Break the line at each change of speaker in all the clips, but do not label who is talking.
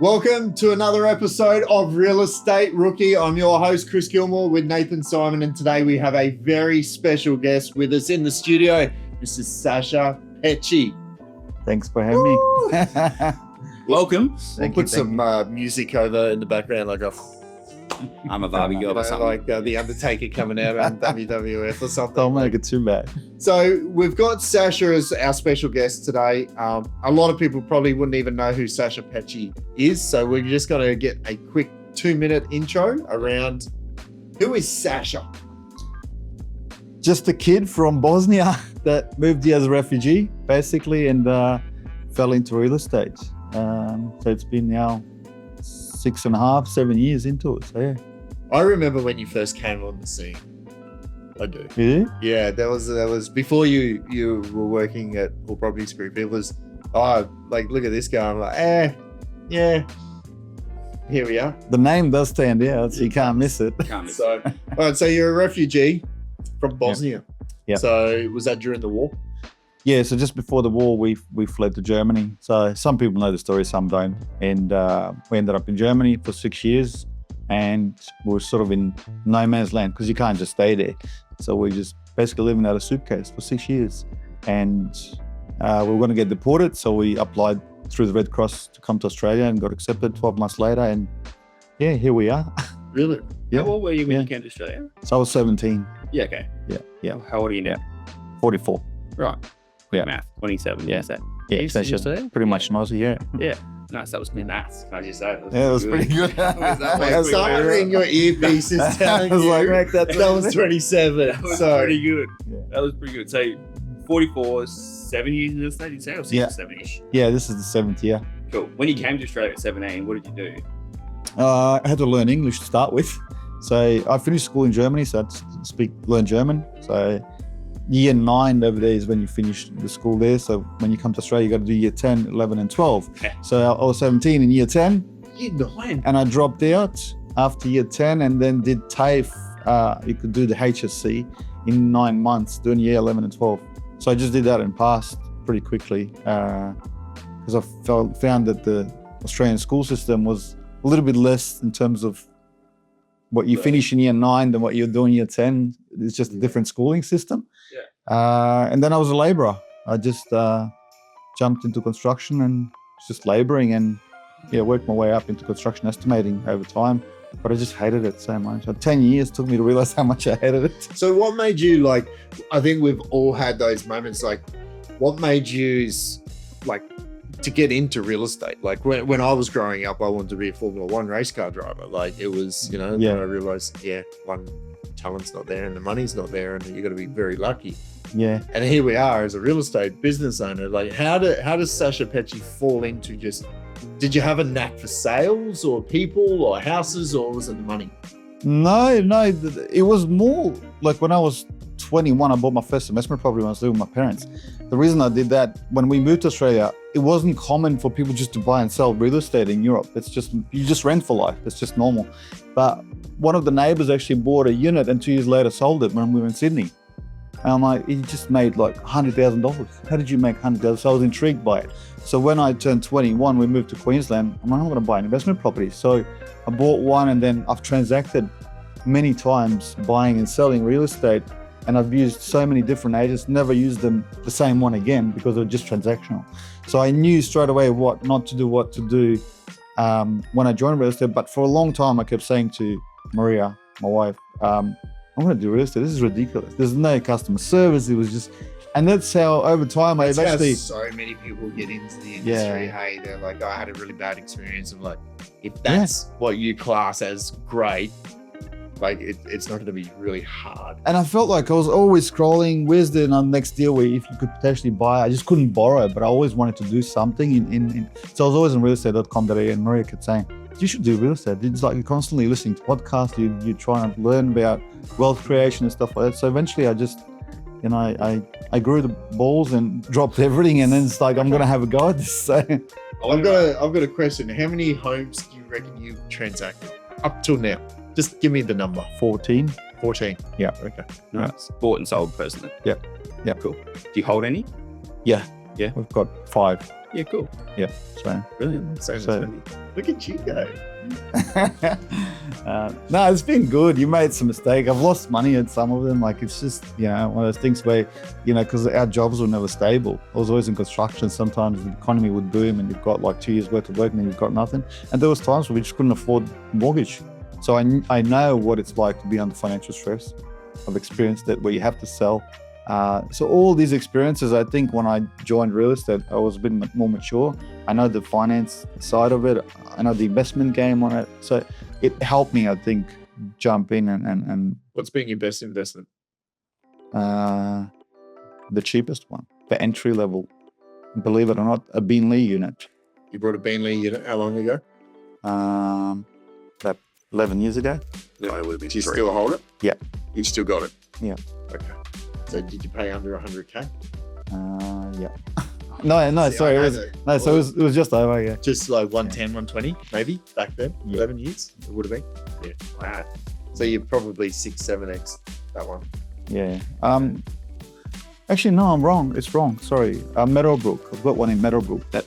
Welcome to another episode of Real Estate Rookie. I'm your host, Chris Gilmour, with Nathan Simon, and today we have a very special guest with us in the studio, Mrs. Sasa Peci.
Thanks for having me.
Welcome.
We'll put some music over in the background, like
I'm a Barbie girl or something.
like the Undertaker coming out on WWF or something.
Don't make it too bad.
So we've got Sasa as our special guest today. A lot of people probably wouldn't even know who Sasa Peci is, so we're just going to get a quick 2-minute intro around who is Sasa.
Just a kid from Bosnia that moved here as a refugee, basically, and fell into real estate. So it's been now 6.5, 7 years into it. So yeah.
I remember when you first came on the scene. I do.
Yeah?
That was before you were working at All Properties Group. It was, like, look at this guy. I'm like, yeah, here we are.
The name does stand out, so you can't miss it.
So, all right, so you're a refugee from Bosnia.
Yeah.
So was that during the war?
Yeah, so just before the war, we fled to Germany. So some people know the story, some don't. And we ended up in Germany for 6 years, and we were sort of in no man's land because you can't just stay there. So we just basically living out of a suitcase for 6 years. And we were going to get deported, so we applied through the Red Cross to come to Australia and got accepted 12 months later. And yeah, here we are.
Really?
Yeah.
How old were you when you came to Australia?
So I was 17.
Yeah, okay.
Yeah.
How old are you now?
44.
Right.
Yeah.
Math, 27.
Yeah.
Is that?
Yeah,
You
that's
yesterday?
just pretty much Aussie, yeah.
Yeah. Nice. That was me maths. Can I just say?
Yeah, it was pretty good.
Mate, someone in your earpiece is telling
I was
you
like, mate,
that was 27.
That was
So
pretty good.
Yeah.
That was pretty good. So 44, 7 years in the state, you say? Or 6
Yeah.
or 7-ish?
Yeah, this is the 7th year.
Cool. When you came to Australia at 17, what did you do?
I had to learn English to start with. So I finished school in Germany, so I had to learn German. So year 9 over there is when you finish the school there. So when you come to Australia, you got to do year 10, 11 and 12.
Okay.
So I was 17 in year 10
year 9.
and I dropped out after year 10 and then did TAFE. You could do the HSC in 9 months, doing year 11 and 12. So I just did that and passed pretty quickly because I found that the Australian school system was a little bit less in terms of what you finish in year 9 than what you're doing in year 10. It's just a different schooling system.
Yeah.
And then I was a labourer. I just jumped into construction and just labouring and worked my way up into construction estimating over time. But I just hated it so much. 10 years took me to realise how much I hated it.
So what made you, like, I think we've all had those moments, like, what made you, like, to get into real estate? Like, when I was growing up, I wanted to be a Formula 1 race car driver. Like, it was, then I realised, one, talent's not there and the money's not there and you got to be very lucky.
Yeah.
And here we are as a real estate business owner. Like, how does Sasa Peci fall into just, did you have a knack for sales or people or houses, or was it the money?
No, it was more like when I was 21, I bought my first investment property when I was living with my parents. The reason I did that, when we moved to Australia, it wasn't common for people just to buy and sell real estate in Europe. It's just, you just rent for life. It's just normal. But one of the neighbors actually bought a unit and 2 years later sold it when we were in Sydney. And I'm like, he just made like $100,000. How did you make $100,000? So I was intrigued by it. So when I turned 21, we moved to Queensland. I'm like, I'm going to buy an investment property. So I bought one, and then I've transacted many times buying and selling real estate. And I've used so many different agents, never used them the same one again because they're just transactional. So I knew straight away what not to do, what to do when I joined real estate. But for a long time, I kept saying to Marija, my wife, I'm going to do real estate. This is ridiculous. There's no customer service. It was just, and that's how over time I've actually.
So many people get into the industry. Hey, they're like, I had a really bad experience. I'm like, if that's what you class as great, like it's not going to be really hard.
And I felt like I was always scrolling, where's the next deal where if you could potentially buy. I just couldn't borrow, but I always wanted to do something. So I was always on realestate.com.au, and Marija kept saying, you should do real estate. It's like you're constantly listening to podcasts, you're trying to learn about wealth creation and stuff like that. So eventually I just, I grew the balls and dropped everything, and then it's like, I'm going to have a go at this. So
I've got a question. How many homes do you reckon you've transacted up till now? Just give me the number.
14.
14.
Yeah.
Okay.
Nice. Bought and sold personally.
Yeah.
Cool. Do you hold any?
Yeah.
Yeah.
We've got 5.
Yeah, cool.
So,
Brilliant.
So,
So-
look at you go.
no, it's been good. You made some mistake. I've lost money at some of them. Like it's just, one of those things where, because our jobs were never stable. I was always in construction. Sometimes the economy would boom and you've got like 2 years worth of work and then you've got nothing. And there was times where we just couldn't afford mortgage. So I know what it's like to be under financial stress. I've experienced it where you have to sell. So all these experiences, I think when I joined real estate, I was a bit more mature. I know the finance side of it. I know the investment game on it. So it helped me, I think, jump in and
What's been your best investment?
the cheapest one, the entry level. Believe it or not, a Beanley unit.
You brought a Beanley unit how long ago?
About 11 years ago.
No, it would have been
Do you
3.
still hold it?
Yeah.
You still got it.
Yeah.
Okay. So did you pay under 100K?
Yeah. No,
See,
sorry.
I
It
know
was,
that.
no, so it was just over, yeah.
Just like 110, 120, maybe back then, 11 years it would have been. Yeah. Wow. So you're probably 6-7x that one.
Yeah. Actually, no, I'm wrong. It's wrong. Sorry. Meadowbrook. I've got one in Meadowbrook that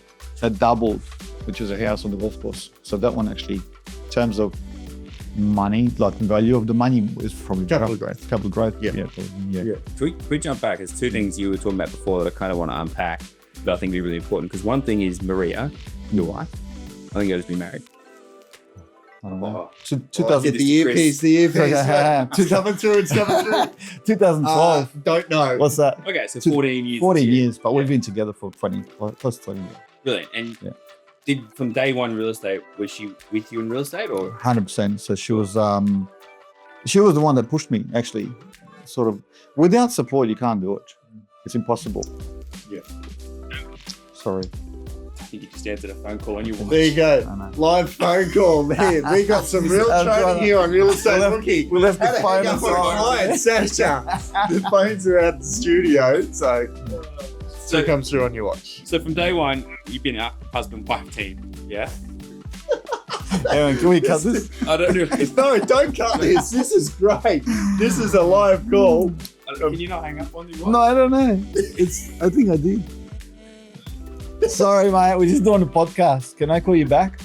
doubled, which is a house on the golf course. So that one actually, in terms of money, like the value of the money, is probably
Capital growth.
Capital growth.
Yeah.
Yeah.
Can we jump back? There's two things you were talking about before that I kind of want to unpack that I think be really important. Because one thing is Marija, your wife. I think you'll just be married.
I don't know.
Oh.
2000,
Get the earpiece, mate. It's coming through, it's coming through.
2012.
Don't know.
What's that?
Okay, so 14 years.
14
this year.
years, but
Yeah.
we've been together for 20, close to 20 years.
Brilliant. And
Yeah.
did from day one real estate, was she with you in real estate or?
100%. So she was the one that pushed me, actually. Sort of, without support, you can't do it. It's impossible.
Yeah.
Sorry.
I think you just answered a phone call on your watch.
There you
I
go.
know.
Live phone call, man. We got some real
I'm trying
training
to-
here on real estate
We left-
rookie.
we left the
How to
phone
hang up
on
on a client, Sasha. The phones are out the studio, so still comes through on your watch.
So from day one, you've been a husband-wife team, yeah?
Aaron, can we cut this?
I don't know.
No, don't cut this. This is great. This is a live call.
Can you not hang up on your wife?
No, I don't know. I think I did. Sorry, mate. We're just doing a podcast. Can I call you back?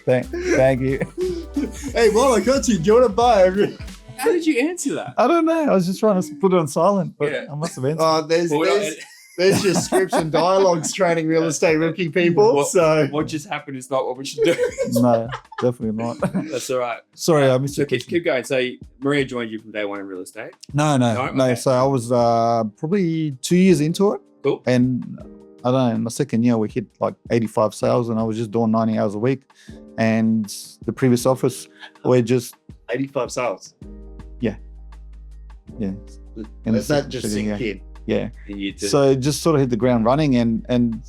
Thank you.
Hey, while I got you, do you want to buy every...
How did you answer that?
I don't know. I was just trying to put it on silent, but
Yeah.
I must have answered.
Oh, there's your scripts and dialogues training real estate rookie people.
What-
So
What just happened is not what we should do.
No, definitely not.
That's all right.
Sorry, I missed
So
your
keep,
question.
keep going. So Maria joined you from day one in real estate.
No.
No? Okay.
So I was probably 2 years into it.
Cool.
And I don't know, in my second year, we hit like 85 sales and I was just doing 90 hours a week. And the previous office, we're just,
85 sales.
yeah.
Let that just sink in.
Yeah.
And you did.
So just sort of hit the ground running and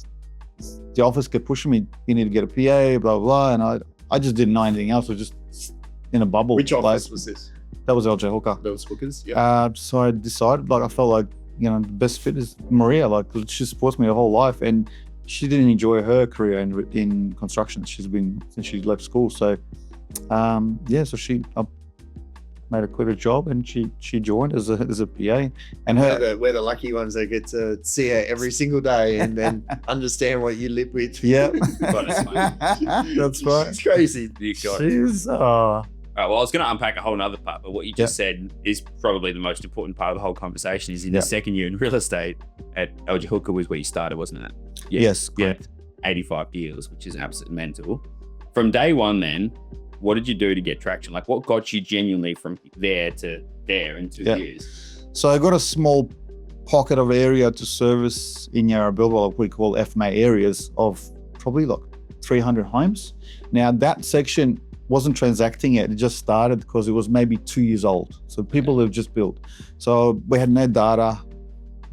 the office kept pushing me, you need to get a PA, blah, blah. And I just didn't know anything else. I was just in a bubble.
Which office
Like,
was this?
that was LJ Hooker.
Those hookers? Yeah.
So I decided, like, I felt like, the best fit is Marija. Like, she supports me her whole life, and she didn't enjoy her career in construction. She's been since she left school. So, so I made her quit her job, and she joined as a PA. And
We're the lucky ones that get to see her every single day and then understand what you live with.
yeah,
But it's fine.
that's right.
It's crazy.
You got it.
She's
All right, well, I was going to unpack a whole other part, but what you just said is probably the most important part of the whole conversation. Is in the second year in real estate at LJ Hooker was where you started, wasn't it? Yeah.
yes,
Yeah,
correct.
85 deals, which is absolutely mental. From day one, then, what did you do to get traction? Like, what got you genuinely from there to there in 2
Yeah.
years?
So I got a small pocket of area to service in Yarrabilla, what we call FMA areas of probably like 300 homes. Now that section wasn't transacting yet. It just started because it was maybe 2 years old. So people have just built. So we had no data,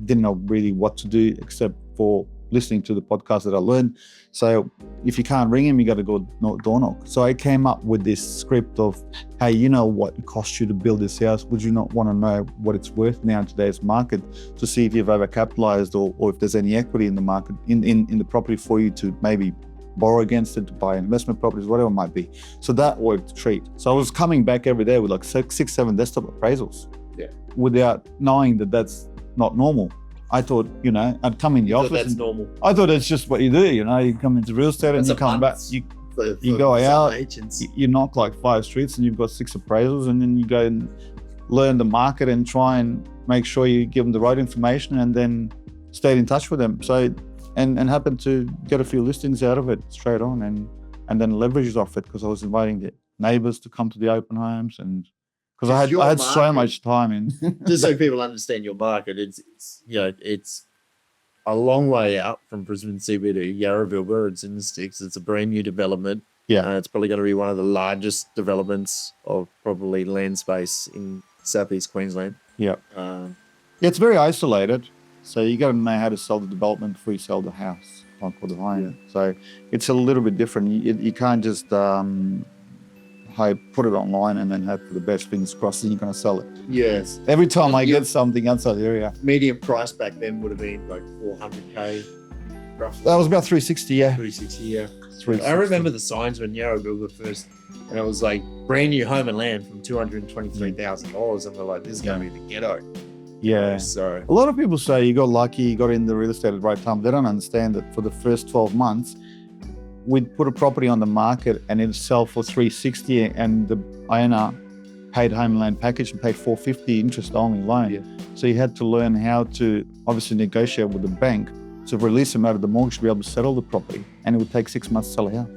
didn't know really what to do except for listening to the podcast that I learned. So if you can't ring him, you got to go door knock. So I came up with this script of, hey, you know what it cost you to build this house? Would you not want to know what it's worth now in today's market to see if you've overcapitalized or if there's any equity in the market, in the property for you to maybe borrow against it, to buy investment properties, whatever it might be. So that worked a treat. So I was coming back every day with like 6, 7 desktop appraisals.
Yeah.
Without knowing that that's not normal. I thought, I'd come in the office.
That's
and
normal.
I thought it's just what you do, you come into real estate and
That's
you
a
come back.
month
You go out,
agents.
you knock like 5 streets and you've got 6 appraisals, and then you go and learn the market and try and make sure you give them the right information and then stay in touch with them. So, and happened to get a few listings out of it straight on and then leverage off it because I was inviting the neighbours to come to the open homes and because I had so much time in.
Just so people understand your market, it's a long way out from Brisbane CBD, Yarraville, where it's in the sticks. It's a brand new development.
Yeah.
It's probably going to be one of the largest developments of probably land space in southeast Queensland.
Yeah. It's very isolated. So you got to know how to sell the development before you sell the house, like or the home. Yeah. So it's a little bit different. You can't just put it online and then hope for the best, fingers crossed that you're going to sell it.
Yes.
Every time I get something outside the area.
Median price back then would have been like 400K, roughly.
That was about 360, yeah.
360, yeah.
360.
I remember the signs when Yarraville got first, and it was like brand new home and land from $223,000, and we're like, this is going to be the ghetto.
Yeah.
So
a lot of people say you got lucky, you got in the real estate at the right time. They don't understand that for the first 12 months, we'd put a property on the market and it'd sell for 360, and the owner paid home and land package and paid 450 interest only loan.
Yeah.
So you had to learn how to obviously negotiate with the bank to release them out of the mortgage to be able to settle the property, and it would take 6 months to sell a house.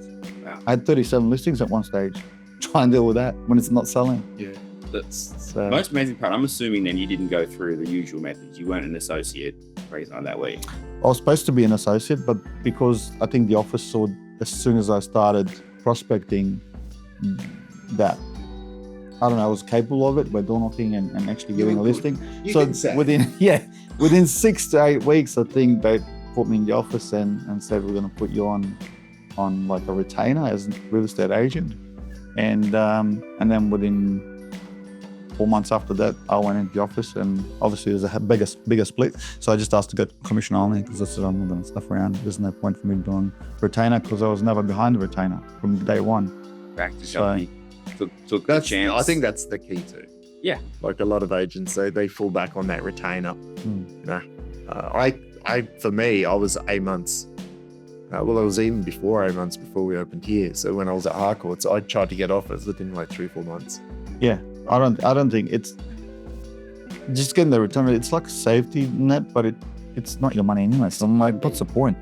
Wow.
I had 37 listings at one stage. Try and deal with that when it's not selling.
yeah.
That's the most amazing part. I'm assuming then you didn't go through the usual methods. You weren't an associate or anything like that, were you?
I was supposed to be an associate, but because I think the office saw as soon as I started prospecting that, I don't know, I was capable of it by door knocking and actually getting a listing. So within 6 to 8 weeks, I think they put me in the office and said, we're going to put you on like a retainer as a real estate agent. And then within 4 months after that, I went into the office, and obviously there's a bigger split. So I just asked to go commission only because I said I'm not going to stuff around. There's no point for me doing retainer because I was never behind the retainer from day one.
Practice company. Took the chance.
I think that's the key too.
Yeah.
Like a lot of agents, they fall back on that retainer. For me, I was 8 months. It was even before 8 months before we opened here. So when I was at Harcourts, I tried to get offers within like 3-4 months.
Yeah, I don't think it's just getting the return. It's like a safety net, but it's not your money anyway. So I'm like, what's the point?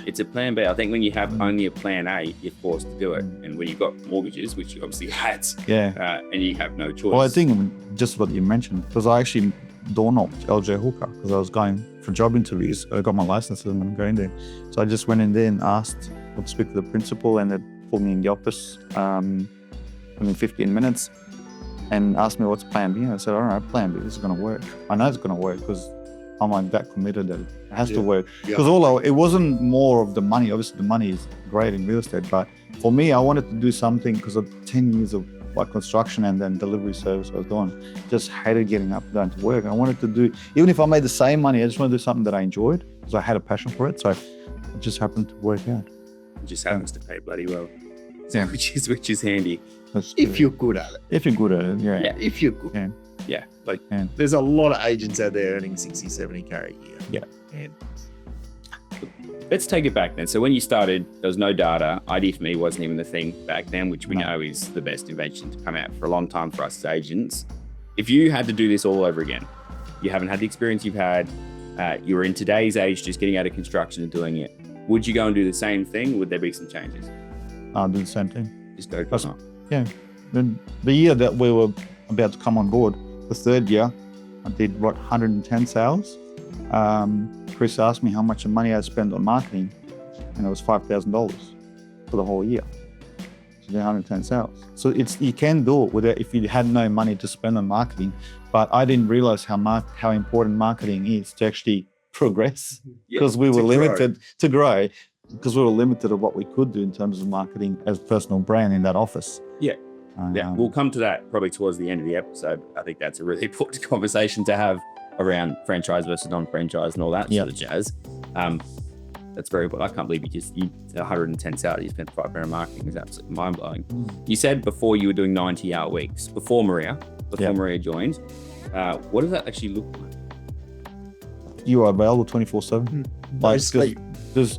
It's a plan B. I think when you have only a plan A, you're forced to do it. And when you've got mortgages, which you obviously had, and you have no choice.
Well, I think just what you mentioned, because I actually door knocked LJ Hooker because I was going for job interviews. I got my license and I'm going there. So I just went in there and asked to speak to the principal, and they pulled me in the office within 15 minutes and asked me what's plan B. I said, all right, plan B, this is going to work. I know it's going to work because I'm like that committed that it has to work. Because it wasn't more of the money. Obviously, the money is great in real estate, but for me, I wanted to do something because of 10 years of like construction and then delivery service I was doing. Just hated getting up and going to work. I wanted to do, even if I made the same money, I just wanted to do something that I enjoyed because I had a passion for it. So it just happened to work out.
It just happens to pay bloody well. Yeah. Which is handy.
If you're good at it.
If you're good at it, yeah.
If you're good.
Yeah. Like
there's a lot of agents out there earning 60, 70K a year.
Yeah.
And
let's take it back then. So when you started, there was no data. ID for me wasn't even the thing back then, which we know is the best invention to come out for a long time for us as agents. If you had to do this all over again, you haven't had the experience you've had, you were in today's age just getting out of construction and doing it, would you go and do the same thing? Would there be some changes?
I'll do the same thing.
Just go.
Yeah. The year that we were about to come on board, the third year, I did 110 sales. Chris asked me how much money I spent on marketing, and it was $5,000 for the whole year. So did 110 sales. So you can do it without, if you had no money to spend on marketing, but I didn't realize how important marketing is to actually progress because we were limited to grow. Because we were limited of what we could do in terms of marketing as a personal brand in that office.
Yeah. We'll come to that probably towards the end of the episode. I think that's a really important conversation to have around franchise versus non-franchise and all that sort of jazz. That's very important. I can't believe you 110 sales, you spent $5 on marketing is absolutely mind-blowing. You said before you were doing 90-hour weeks, before Marija joined. What does that actually look like?
you are available 24/7. Like
sleep.
there's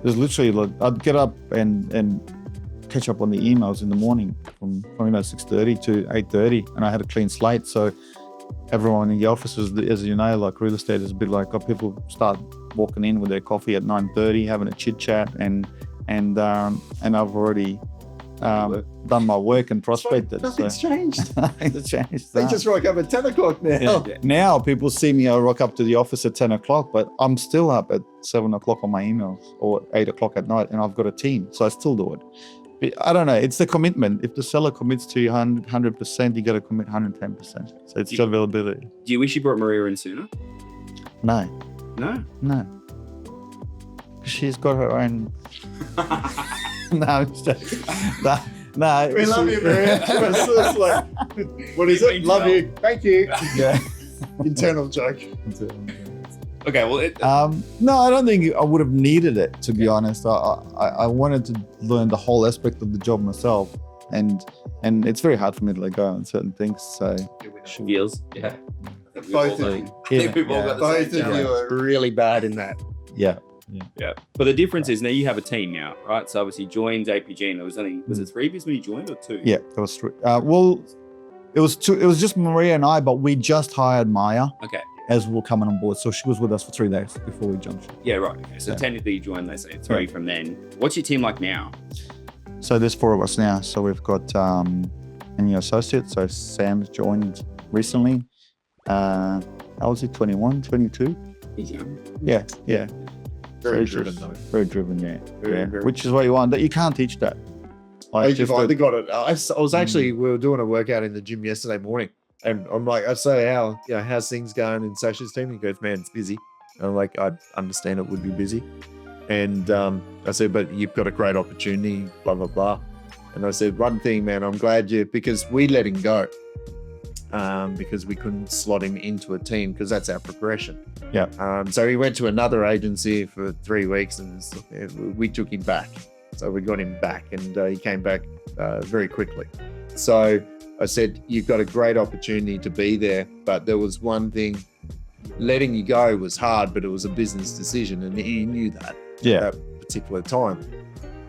literally like I'd get up and catch up on the emails in the morning from probably about 6:30 to 8:30, and I had a clean slate. So everyone in the offices, as you know, like real estate is a bit like people start walking in with their coffee at 9:30, having a chit chat, and I've already done my work and prospected.
Nothing's changed.
Nothing's changed.
They just rock up at 10 o'clock now.
Yeah. Now people see me, I rock up to the office at 10 o'clock, but I'm still up at 7 o'clock on my emails or 8 o'clock at night, and I've got a team, so I still do it. I don't know. It's the commitment. If the seller commits to you 100%, you got to commit 110%. So it's availability.
Do you wish you brought Marija in sooner?
No.
No.
She's got her own. No, I'm just joking. No.
We love you, Maria. It's like, what is it? Love you. Thank you.
Yeah.
Internal joke.
Okay, well,
no, I don't think I would have needed it, to be honest. I wanted to learn the whole aspect of the job myself, and it's very hard for me to let go on certain things. So
skills. Yeah.
Both of you. Both of you are really bad in that.
Yeah.
But the difference is now you have a team now, right? So obviously you joined APG, and was it 3 when you joined or 2?
Yeah, it was 3. Well, it was 2. It was just Marija and I, but we just hired Maya.
Okay.
As we're coming on board. So she was with us for 3 days before we jumped ship.
Yeah, right. Okay. So technically you joined, let's say, 3 from then. What's your team like now?
So there's 4 of us now. So we've got a new associate. So Sam's joined recently. How was he? 21, 22?
He's young.
Yeah.
Very driven, though.
Very driven, yeah.
Very.
Which is what you want. You can't teach that.
I finally got it. I was actually, we were doing a workout in the gym yesterday morning. And I'm like, I say, how's things going in Sasha's team? He goes, man, it's busy. And I'm like, I understand it would be busy. And I said, but you've got a great opportunity, blah, blah, blah. And I said, one thing, man, I'm glad because we let him go because we couldn't slot him into a team because that's our progression.
Yeah.
So he went to another agency for 3 weeks and we took him back. So we got him back and he came back very quickly. So I said, you've got a great opportunity to be there, but there was one thing, letting you go was hard, but it was a business decision and he knew that at that particular time.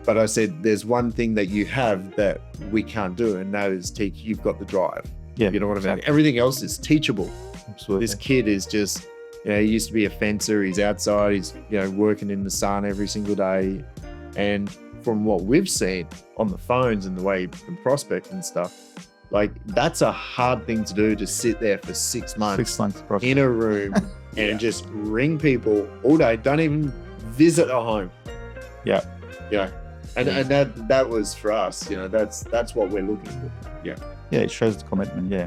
But I said, there's one thing that you have that we can't do, and that is teach. You've got the drive.
Yeah,
you know what I mean? Everything else is teachable.
Absolutely.
This kid is just, he used to be a fencer. He's outside. He's, working in the sun every single day. And from what we've seen on the phones and the way you can prospect and stuff, like that's a hard thing to do, to sit there for 6 months,
6 months
in a room and just ring people all day. Don't even visit a home.
Yeah.
And that was for us, that's what we're looking for.
Yeah, it shows the commitment. Yeah.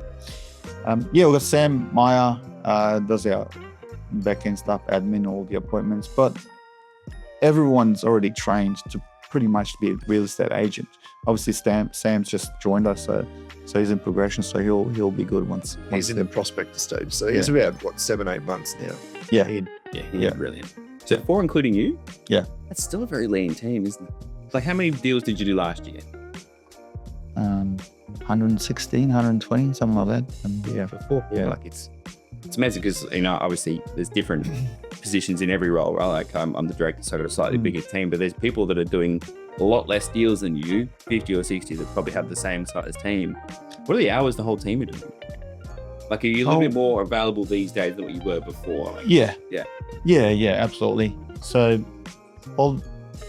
We've got Sam, Maya, does our back-end stuff, admin, all the appointments, but everyone's already trained to pretty much be a real estate agent. Obviously Sam's just joined us, so he's in progression, so he'll be good once
he's in the prospector stage. So he's about 7-8 months now.
Yeah.
He's brilliant. So 4 including you?
Yeah.
That's still a very lean team, isn't it? Like, how many deals did you do last year?
116, 120, something like that. And
For 4. Yeah. Like it's amazing because, obviously there's different positions in every role, right? Like I'm the director, so I've got a slightly bigger team, but there's people that are doing a lot less deals than you, 50 or 60, that probably have the same size team. What are the hours the whole team are doing? Like, are you a little bit more available these days than what you were before? Like,
Yeah, absolutely. So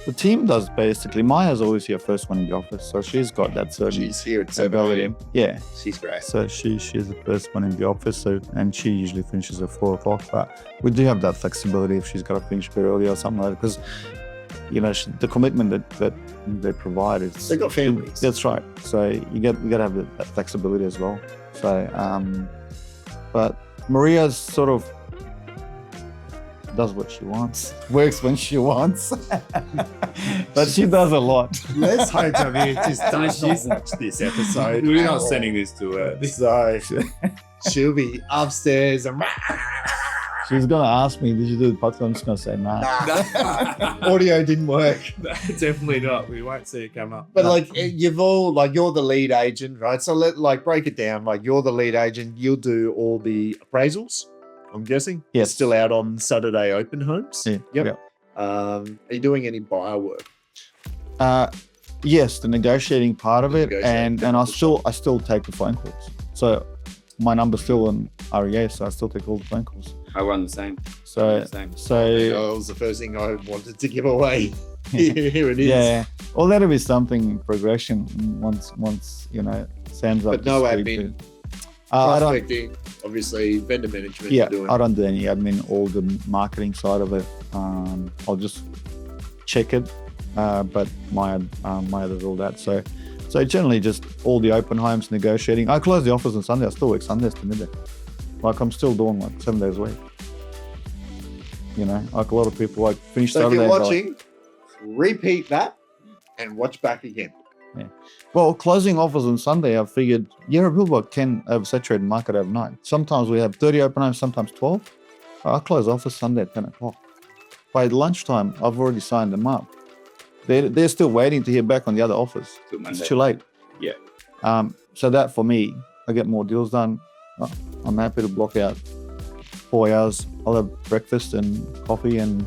the team does basically, Maya's always your first one in the office, so she's got that certain
She's here at 7
ability. Yeah.
She's great.
So she's the first one in the office, and she usually finishes at 4 o'clock, but we do have that flexibility if she's got to finish a bit early or something like that, because the commitment that they provide is,
they've got families.
That's right. So you got to have that flexibility as well. So but Marija's sort of does what she wants, works when she wants, but she does a lot.
Let's hope just don't watch this episode.
We're not sending this to her.
So she'll be upstairs and
She's gonna ask me, "Did you do the podcast?" I'm just gonna say, "Nah."
Audio didn't work.
Definitely not. We won't see it come up.
But you've all you're the lead agent, right? So break it down. Like, you're the lead agent. You'll do all the appraisals. I'm guessing.
Yes.
Still out on Saturday open homes.
Yeah.
Yep.
Yeah.
Are you doing any buyer work?
Yes, the negotiating part of it,
Negotiating,
and I still take the phone calls. So my number's still on REA, so I still take all the phone calls.
I run the same.
So
That was the first thing I wanted to give away. Here it is.
yeah, well, that'll be something progression once Sam's up.
But no
to speed
admin.
to- I don't.
Prospecting, obviously, vendor management.
Yeah,
doing.
I don't do any admin, all the marketing side of it. I'll just check it, but my does all that. So generally just all the open homes, negotiating. I close the office on Sunday. I still work Sundays to midday. Like I'm still doing like 7 days a week. Like a lot of people like finish
So if
Saturday.
you're
and go,
watching, repeat that and watch back again.
well, closing offers on Sunday, I figured Yarra Billboard can oversaturate the market overnight. Sometimes we have 30 open homes, sometimes 12. I close offers Sunday at 10 o'clock. By lunchtime, I've already signed them up. They're still waiting to hear back on the other offers.
Till Monday.
It's too late.
Yeah.
So that for me, I get more deals done. I'm happy to block out 4 hours. I'll have breakfast and coffee and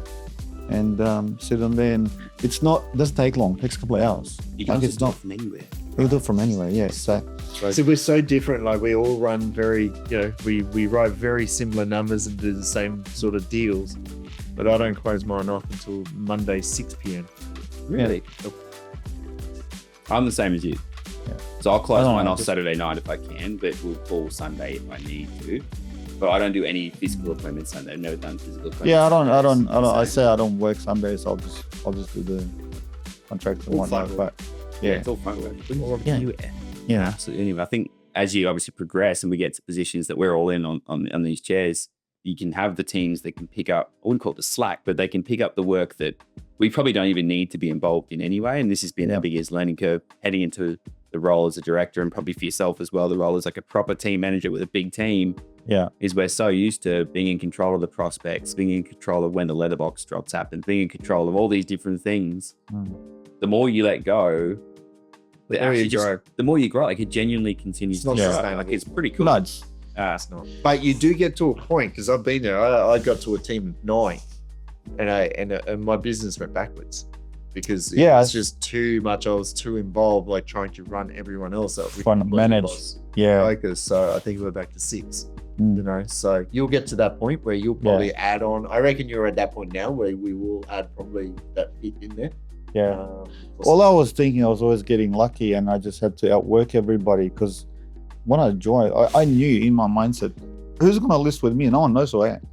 sit on there. And it doesn't take long. It takes a couple of hours.
You can
Like,
just
it's
do
not.
it from anywhere.
We'll do it from anywhere. Yeah. So
So we're so different. Like we all run very, we write very similar numbers and do the same sort of deals. But I don't close mine off until Monday 6 p.m.
Really? I'm the same as you.
Yeah.
So I'll close
I don't
mine
know,
off
just-
Saturday night if I can, but we'll call Sunday if I need to. But I don't do any physical appointments Sunday. I've never done physical appointments.
yeah, I don't.
Sundays.
I say I don't work Sundays. I'll just do the contracts and
All
whatnot.
phone
But
Yeah,
yeah,
it's all fun work.
Yeah. yeah.
Absolutely. Anyway, I think as you obviously progress and we get to positions that we're all in on these chairs, you can have the teams that can pick up, I wouldn't call it the slack, but they can pick up the work that we probably don't even need to be involved in anyway. And this has been the biggest learning curve heading into the role as a director, and probably for yourself as well, the role as like a proper team manager with a big team.
Yeah.
Is we're so used to being in control of the prospects, being in control of when the letterbox drops happen, being in control of all these different things. The more you let go,
The more you grow.
the more you grow. Like it genuinely continues
It's not
to grow.
sustainable.
Like it's pretty cool.
Nuts.
It's not. But you do get to a point, because I've been there. I got to a team of 9, and my business went backwards because it's just too much. I was too involved, like trying to run everyone else up.
Trying to manage. Yeah.
Focus. So I think we're back to 6. So you'll get to that point where you'll probably add on. I reckon you're at that point now where we will add probably that bit in there.
Yeah. All I was thinking, I was always getting lucky, and I just had to outwork everybody, because when I joined, I knew in my mindset, who's going to list with me? No one knows who I am.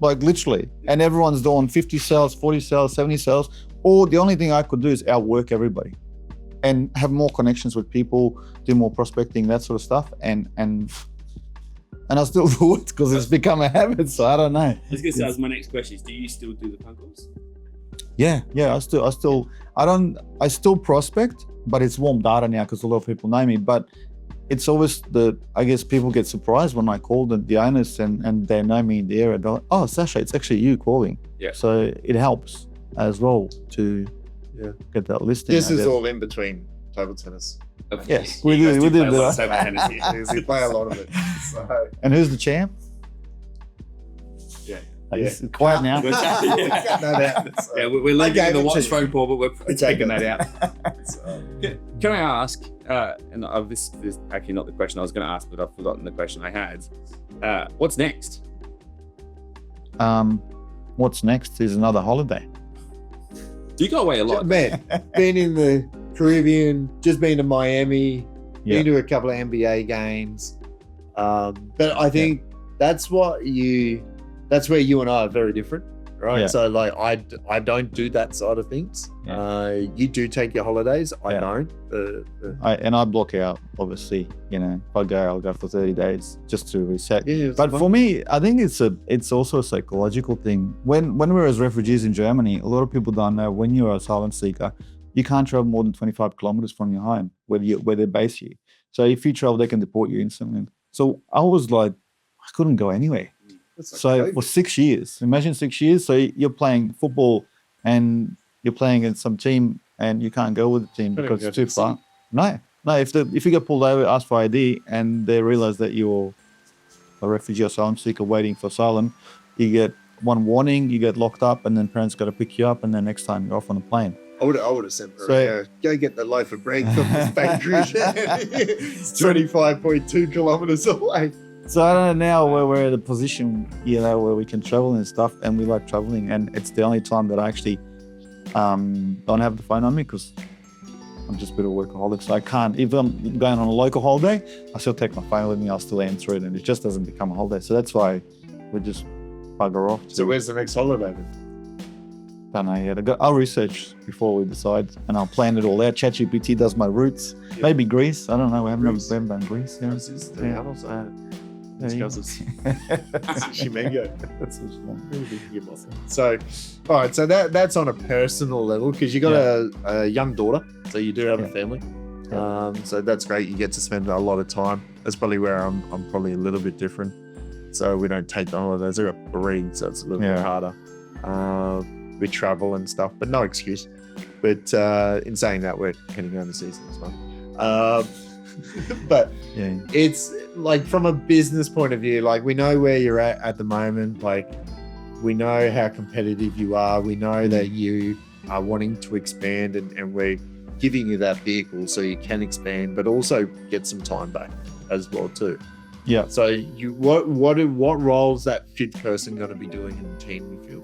Like literally. And everyone's doing 50 sales, 40 sales, 70 sales. Or the only thing I could do is outwork everybody and have more connections with people, do more prospecting, that sort of stuff. And I still do it because it's become a habit. So I don't know.
I was gonna say, that was my next question is, do you still do the phone calls?
Yeah. I still prospect, but it's warm data now because a lot of people know me. But it's always I guess people get surprised when I call the owners and they know me in the area. They're like, oh, Sasha, it's actually you calling.
Yeah.
So it helps as well to get that listing.
This
I
is
guess.
all in between table tennis.
Yes, we do
play
that.
a lot of table tennis here.
We play a lot of it. So,
And who's the champ?
yeah.
It's quiet now.
We're
Yeah,
we're leaving
gave
the
it
watch
to you.
phone call, but we're taking that out.
So,
Can I ask, and this is actually not the question I was going to ask, but I've forgotten the question I had. What's next?
What's next is another holiday.
You go away a lot.
man, been in the Caribbean, just been to Miami,
Yeah.
been to a couple of NBA games. But I think that's where you and I are very different, right?
Yeah.
So like I don't do that side of things. You do take your holidays. I
Yeah.
don't.
I block out, obviously. If I go, I'll go for 30 days just to reset.
Yeah,
But for me, I think it's also a psychological thing. When we're as refugees in Germany, a lot of people don't know when you're a asylum seeker, you can't travel more than 25 kilometers from your home where they base you. So if you travel, they can deport you instantly. So I was like, I couldn't go anywhere. So for 6 years, imagine 6 years. So you're playing football and you're playing in some team and you can't go with the team because it's too far. No. If you get pulled over, ask for ID, and they realize that you're a refugee or asylum seeker waiting for asylum, you get one warning, you get locked up, and then parents got to pick you up, and then next time you're off on a plane.
I would have sent her, go get the loaf of bread from this bakery. It's 25.2 kilometers away.
So I don't know now where we're at a position, where we can travel and stuff, and we like traveling, and it's the only time that I actually don't have the phone on me because I'm just a bit of a workaholic. So I can't, if I'm going on a local holiday, I still take my phone with me, I'll still answer it, and it just doesn't become a holiday. So that's why we just bugger off.
So where's the next holiday then?
Don't know yet. I'll research before we decide, and I'll plan it all out. ChatGPT does my routes. Yeah. Maybe Greece. I don't know. We haven't done Greece. Yeah.
This is the house. Shimengo. So, all right. So that's on a personal level because you got a young daughter, so you do have a family. So that's great. You get to spend a lot of time. That's probably where I'm probably a little bit different. So we don't take the holidays. I got 3, so it's a little bit harder. We travel and stuff, but no excuse. But in saying that, we're heading overseas this month. But it's like from a business point of view, like we know where you're at the moment. Like we know how competitive you are. We know that you are wanting to expand, and we're giving you that vehicle so you can expand, but also get some time back as well too.
Yeah.
So you what roles that fit person going to be doing in the team, you feel?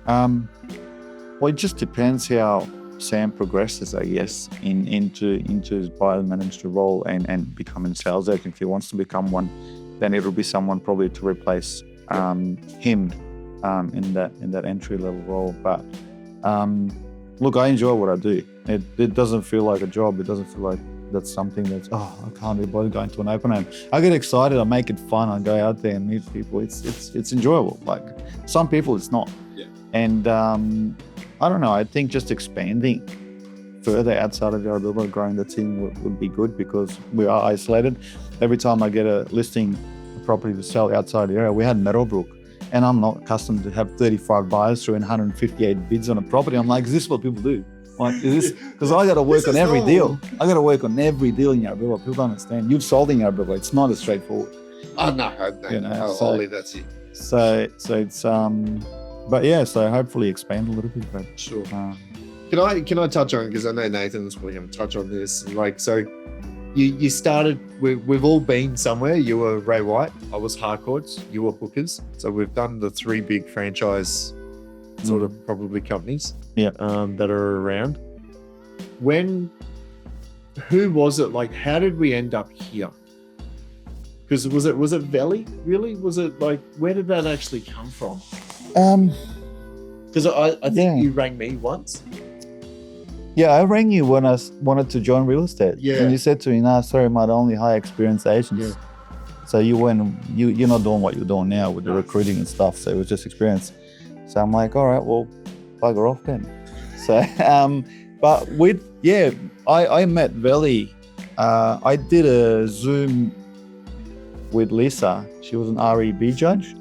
Well, it just depends how Sam progresses, I guess, into his buyer manager role and becoming a sales agent. If he wants to become one, then it'll be someone probably to replace him in that entry level role. But look, I enjoy what I do. It doesn't feel like a job. It doesn't feel like that's something that's I can't be bothered going to an open home. I get excited. I make it fun. I go out there and meet people. It's enjoyable. Like some people, it's not. Yeah. And I don't know. I think just expanding further outside of Yarrabilla, growing the team would be good because we are isolated. Every time I get a listing, a property to sell outside the area, we had Meadowbrook, and I'm not accustomed to have 35 buyers through and 158 bids on a property. I'm like, is this what people do? Like, is this because I got to work on every deal? I got to work on every deal in Yarrabilla. People don't understand. You've sold in Yarrabilla. It's not as straightforward.
Oh no, Ollie, that's it.
So it's but yeah. So hopefully expand a little bit. But
sure. Can I touch on, because I know Nathan's probably going to touch on this. Like, so you started. We've all been somewhere. You were Ray White. I was Harcourts. You were Bookers. So we've done the 3 big franchise sort of probably companies.
Yeah.
That are around. Who was it? Like, how did we end up here? Because was it Valley? Really? Was it like, where did that actually come from? Because I think you rang me once.
Yeah, I rang you when I wanted to join real estate.
Yeah.
And you said to me, "No, sorry, I'd only hire experienced agents."
Yeah.
So you're not doing what you're doing now with the recruiting and stuff. So it was just experience. So I'm like, all right, well, bugger off then. So, but I met Veli. I did a Zoom with Lisa. She was an REB judge,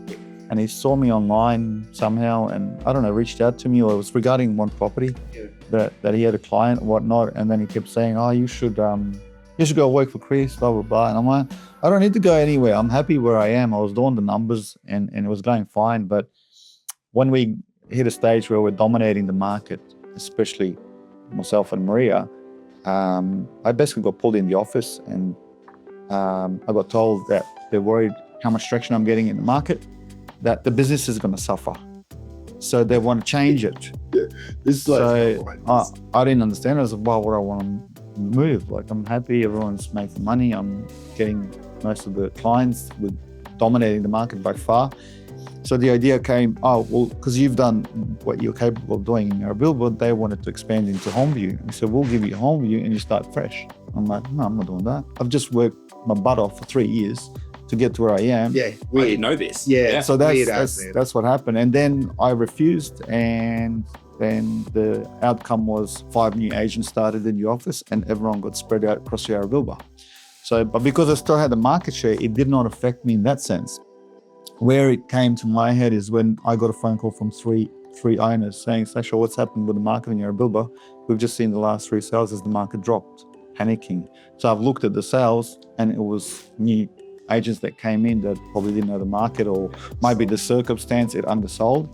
and he saw me online somehow, and I don't know, reached out to me, or it was regarding one property that he had a client and whatnot, and then he kept saying, "Oh, you should go work for Chris, blah blah blah." And I'm like, I don't need to go anywhere. I'm happy where I am. I was doing the numbers, and it was going fine, but when we hit a stage where we're dominating the market, especially myself and Marija, I basically got pulled in the office, and I got told that they're worried how much traction I'm getting in the market, that the business is going to suffer. So they want to change it. I didn't understand. I was like, why would I want to move? Like, I'm happy, everyone's making money, I'm getting most of the clients, with dominating the market by far. So the idea came, because you've done what you're capable of doing in your billboard, they wanted to expand into Homeview. And so we'll give you Homeview and you start fresh. I'm like, no, I'm not doing that. I've just worked my butt off for 3 years to get to where I am.
Yeah,
I didn't know this.
Yeah.
So that's what happened. And then I refused, and then the outcome was 5 new agents started in the office, and everyone got spread out across Yarrabilla. But because I still had the market share, it did not affect me in that sense. Where it came to my head is when I got a phone call from three owners saying, "Sasha, what's happened with the market in Yarrabilla? We've just seen the last 3 sales as the market dropped," panicking. So I've looked at the sales, and it was new agents that came in that probably didn't know the market, or maybe the circumstance it undersold.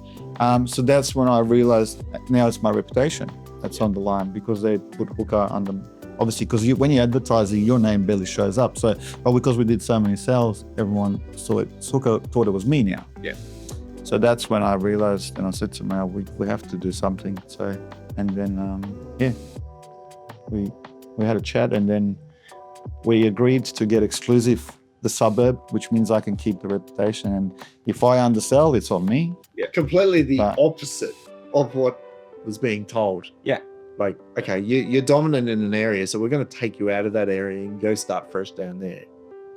So that's when I realized now it's my reputation that's on the line, because they put hooker under, obviously, because when you're advertising, your name barely shows up. So, but because we did so many sales, everyone saw it. Hooker thought it was me now.
Yeah.
So that's when I realized, and I said to Mel, we have to do something. So, and then we had a chat, and then we agreed to get exclusive the suburb, which means I can keep the reputation. And if I undersell, it's on me.
Yeah, completely the
But-
opposite of what was being told.
Yeah.
Like, okay, you're dominant in an area, so we're going to take you out of that area and go start fresh down there,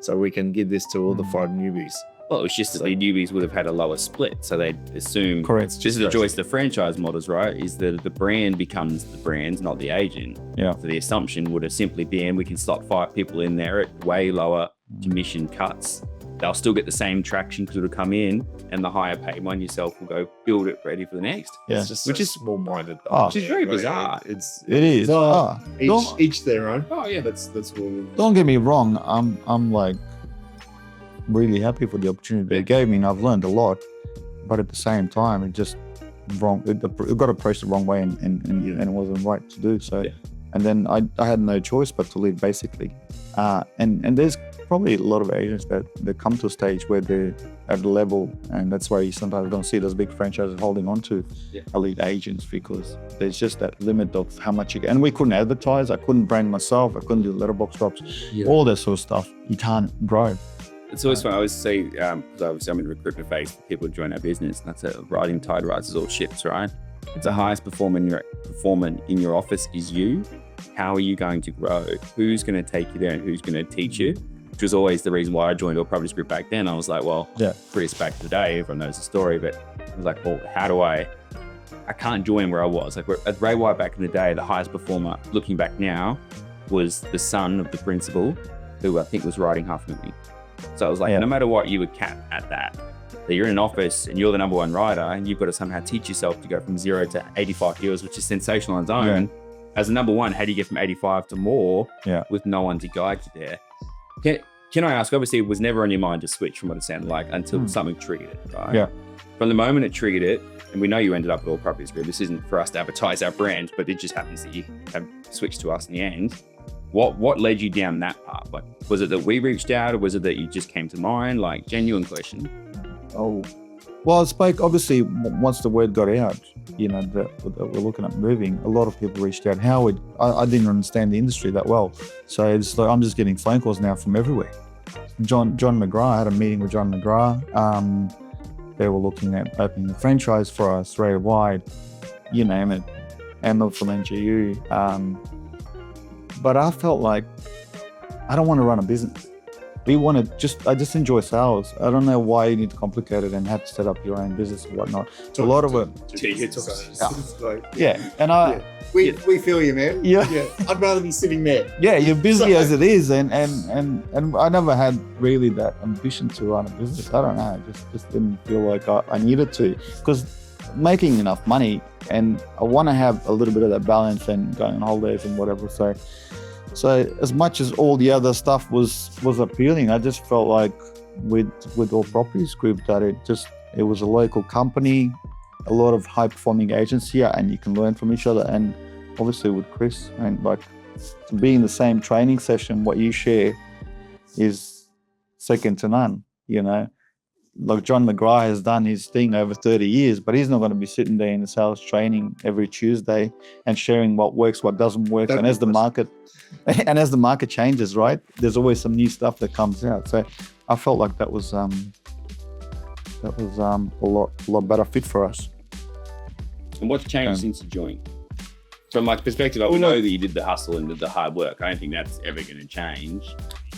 so we can give this to all the 5 newbies.
Well, it was just that the newbies would have had a lower split, so they'd assume.
Correct.
This is the choice the franchise models, right? Is that the brand becomes the brand, not the agent.
Yeah.
So the assumption would have simply been we can slot 5 people in there at way lower commission cuts. They'll still get the same traction because it'll come in, and the higher paid one yourself will go build it ready for the next.
Yeah.
It's just
Which
so
is-
small-minded.
Oh.
Which is very bizarre.
It is.
No,
Don't-
each their own.
Oh yeah,
That's what we'll
Don't get me wrong. I'm like really happy for the opportunity they gave me, and I've learned a lot. But at the same time, it just wrong. It got approached the wrong way, and it wasn't right to do. So,
Yeah.
and then I had no choice but to leave, basically. And there's probably a lot of agents that come to a stage where they're at a level, and that's why you sometimes don't see those big franchises holding on to elite agents, because there's just that limit of how much you get. And we couldn't advertise. I couldn't brand myself. I couldn't do letterbox drops. All that sort of stuff. You can't grow.
it's always fun. I always say, because obviously I'm in recruitment phase, people join our business, and that's a rising tide rises all ships, right? It's the highest performer in your office is you. How are you going to grow? Who's going to take you there, and who's going to teach you? Which was always the reason why I joined All Properties Group back then. I was like, well, Chris back today, everyone knows the story, but I was like, well, how do I can't join where I was. Like at Ray White back in the day, the highest performer, looking back now, was the son of the principal, who I think was writing half of me. So I was like, no matter what, you would cap at that. So you're in an office and you're the number 1 writer, and you've got to somehow teach yourself to go from 0 to 85 deals, which is sensational on its own. As a number 1, how do you get from 85 to more with no one to guide you there? Can I ask, obviously it was never on your mind to switch from what it sounded like until something triggered it, right?
Yeah.
From the moment it triggered it, and we know you ended up at All Properties Group, this isn't for us to advertise our brand, but it just happens that you have switched to us in the end. What led you down that path? Like, was it that we reached out, or was it that you just came to mind? Like, genuine question.
Oh, well, I spoke, obviously, once the word got out, you know, that we're looking at moving, a lot of people reached out. I didn't understand the industry that well. So it's like, I'm just getting phone calls now from everywhere. John McGrath, I had a meeting with John McGrath. They were looking at opening a franchise for us, Ray White, you name it, Emma from NGU. But I felt like I don't want to run a business. I just enjoy sales. I don't know why you need to complicate it and have to set up your own business and whatnot. It's a lot of it.
We feel you, man.
Yeah.
I'd rather be sitting there.
Yeah, you're busy as it is, and I never had really that ambition to run a business. I don't know, I just didn't feel like I needed to, because making enough money, and I want to have a little bit of that balance and going on holidays and whatever. So as much as all the other stuff was appealing, I just felt like with All Properties Group that it was a local company, a lot of high performing agents here, and you can learn from each other. And obviously with Chris, and like to be in the same training session, what you share is second to none, you know. Like John McGrath has done his thing over 30 years, but he's not going to be sitting there in the sales training every Tuesday and sharing what works, what doesn't work. And as the market changes, right, there's always some new stuff that comes out. So I felt like that was a lot better fit for us.
And what's changed since you joined? From my perspective, I know that you did the hustle and did the hard work. I don't think that's ever going to change.